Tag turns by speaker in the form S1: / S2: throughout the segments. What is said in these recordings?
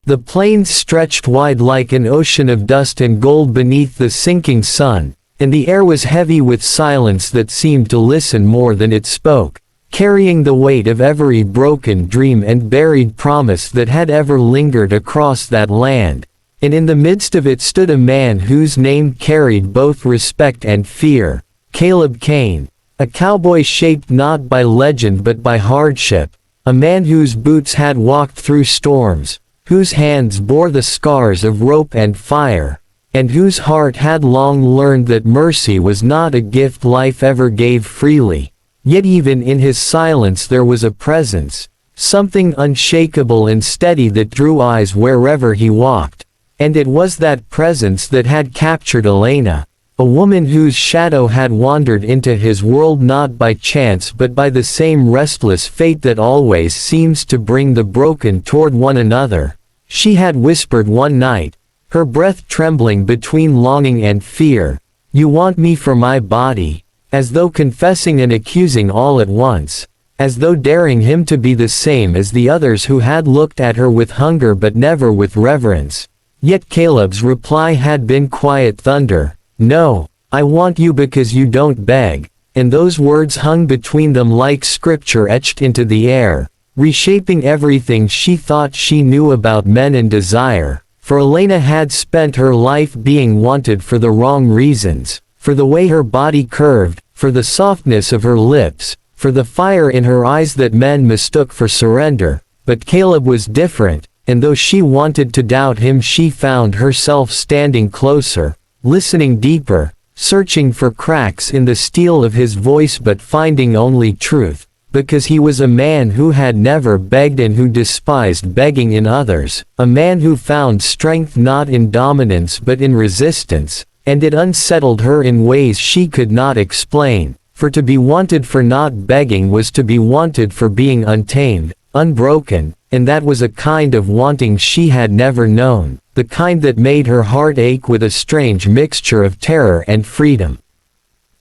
S1: The plains stretched wide like an ocean of dust and gold beneath the sinking sun, and the air was heavy with silence that seemed to listen more than it spoke, carrying the weight of every broken dream and buried promise that had ever lingered across that land. And in the midst of it stood a man whose name carried both respect and fear, Caleb Kane, a cowboy shaped not by legend but by hardship, a man whose boots had walked through storms, whose hands bore the scars of rope and fire, and whose heart had long learned that mercy was not a gift life ever gave freely. Yet even in his silence there was a presence, something unshakable and steady that drew eyes wherever he walked. And it was that presence that had captured Elena, a woman whose shadow had wandered into his world not by chance but by the same restless fate that always seems to bring the broken toward one another. She had whispered one night, her breath trembling between longing and fear, "You want me for my body," as though confessing and accusing all at once, as though daring him to be the same as the others who had looked at her with hunger but never with reverence. Yet Caleb's reply had been quiet thunder, "No, I want you because you don't beg," and those words hung between them like scripture etched into the air, reshaping everything she thought she knew about men and desire, for Elena had spent her life being wanted for the wrong reasons, for the way her body curved, for the softness of her lips, for the fire in her eyes that men mistook for surrender. But Caleb was different, and though she wanted to doubt him, she found herself standing closer, listening deeper, searching for cracks in the steel of his voice but finding only truth, because he was a man who had never begged and who despised begging in others, a man who found strength not in dominance but in resistance, and it unsettled her in ways she could not explain, for to be wanted for not begging was to be wanted for being untamed, unbroken, and that was a kind of wanting she had never known, the kind that made her heart ache with a strange mixture of terror and freedom.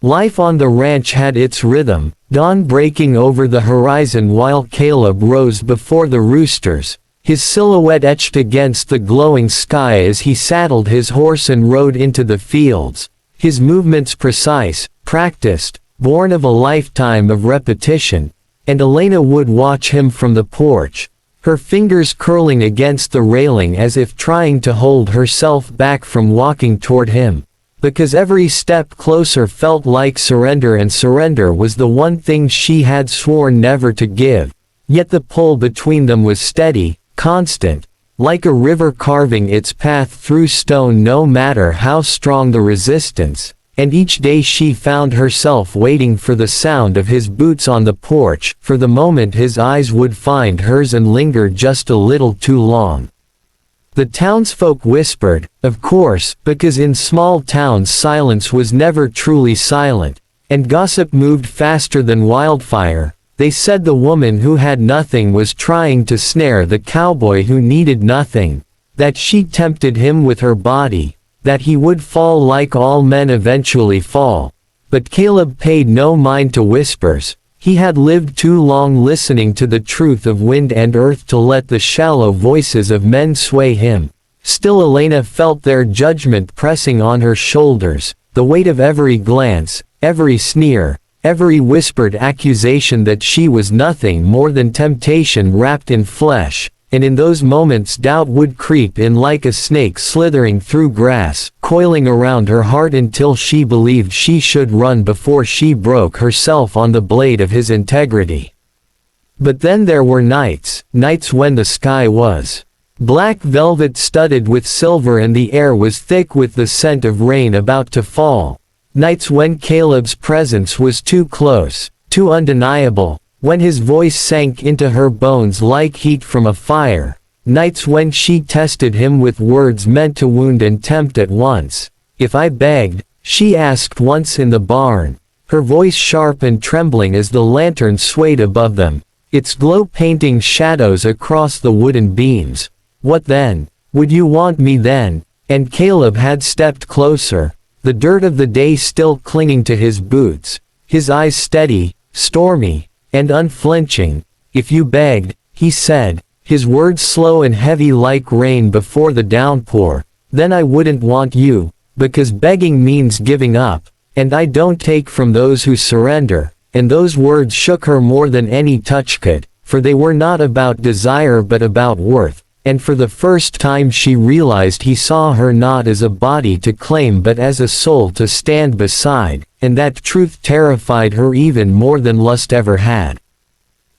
S1: Life on the ranch had its rhythm, dawn breaking over the horizon while Caleb rose before the roosters, his silhouette etched against the glowing sky as he saddled his horse and rode into the fields, his movements precise, practiced, born of a lifetime of repetition, and Elena would watch him from the porch, her fingers curling against the railing as if trying to hold herself back from walking toward him, because every step closer felt like surrender, and surrender was the one thing she had sworn never to give. Yet the pull between them was steady, constant, like a river carving its path through stone no matter how strong the resistance. And each day she found herself waiting for the sound of his boots on the porch, for the moment his eyes would find hers and linger just a little too long. The townsfolk whispered, of course, because in small towns silence was never truly silent, and gossip moved faster than wildfire. They said the woman who had nothing was trying to snare the cowboy who needed nothing, that she tempted him with her body, that he would fall like all men eventually fall. But Caleb paid no mind to whispers. He had lived too long listening to the truth of wind and earth to let the shallow voices of men sway him. Still Elena felt their judgment pressing on her shoulders, the weight of every glance, every sneer, every whispered accusation that she was nothing more than temptation wrapped in flesh. And in those moments doubt would creep in like a snake slithering through grass, coiling around her heart until she believed she should run before she broke herself on the blade of his integrity. But then there were nights when the sky was black velvet studded with silver and the air was thick with the scent of rain about to fall. Nights when Caleb's presence was too close, too undeniable, when his voice sank into her bones like heat from a fire. Nights when she tested him with words meant to wound and tempt at once. "If I begged," she asked once in the barn, her voice sharp and trembling as the lantern swayed above them, its glow painting shadows across the wooden beams. "What then? Would you want me then?" And Caleb had stepped closer, the dirt of the day still clinging to his boots, his eyes steady, stormy, and unflinching. "If you begged," he said, his words slow and heavy like rain before the downpour. Then I wouldn't want you, because begging means giving up, and I don't take from those who surrender. And those words shook her more than any touch could, for they were not about desire but about worth, and for the first time she realized he saw her not as a body to claim but as a soul to stand beside, and that truth terrified her even more than lust ever had.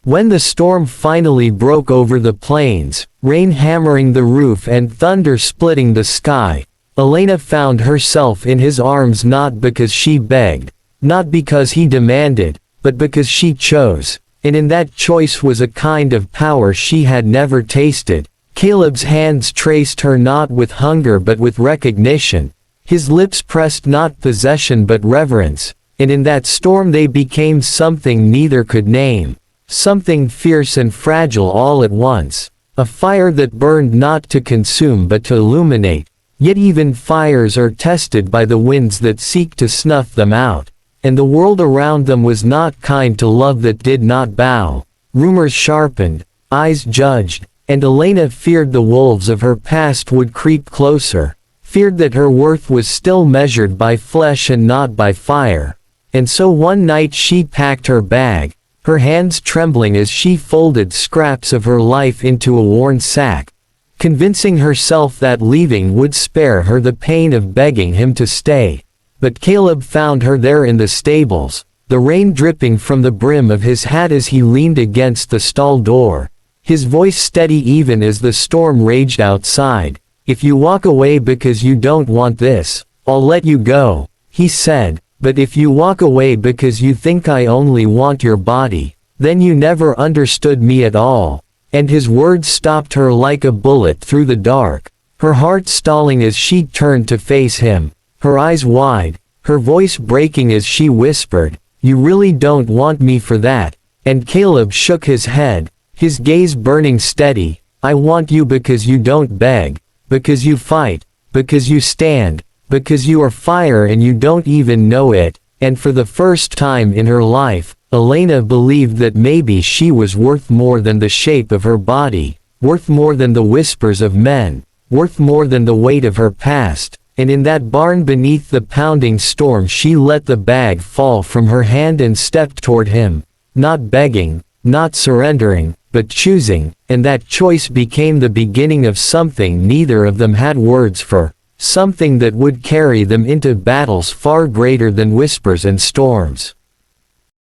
S1: When the storm finally broke over the plains, rain hammering the roof and thunder splitting the sky, Elena found herself in his arms not because she begged, not because he demanded, but because she chose, and in that choice was a kind of power she had never tasted. Caleb's hands traced her not with hunger but with recognition, his lips pressed not possession but reverence, and in that storm they became something neither could name, something fierce and fragile all at once, a fire that burned not to consume but to illuminate, yet even fires are tested by the winds that seek to snuff them out. And the world around them was not kind to love that did not bow. Rumors sharpened, eyes judged, and Elena feared the wolves of her past would creep closer, feared that her worth was still measured by flesh and not by fire. And so one night she packed her bag, her hands trembling as she folded scraps of her life into a worn sack, convincing herself that leaving would spare her the pain of begging him to stay. But Caleb found her there in the stables, the rain dripping from the brim of his hat as he leaned against the stall door, his voice steady even as the storm raged outside. "If you walk away because you don't want this, I'll let you go," he said, "but if you walk away because you think I only want your body, then you never understood me at all." And his words stopped her like a bullet through the dark, her heart stalling as she turned to face him, her eyes wide, her voice breaking as she whispered, "You really don't want me for that." And Caleb shook his head, his gaze burning steady. "I want you because you don't beg, because you fight, because you stand, because you are fire and you don't even know it." And for the first time in her life, Elena believed that maybe she was worth more than the shape of her body, worth more than the whispers of men, worth more than the weight of her past. And in that barn beneath the pounding storm she let the bag fall from her hand and stepped toward him, not begging, not surrendering, but choosing, and that choice became the beginning of something neither of them had words for, something that would carry them into battles far greater than whispers and storms.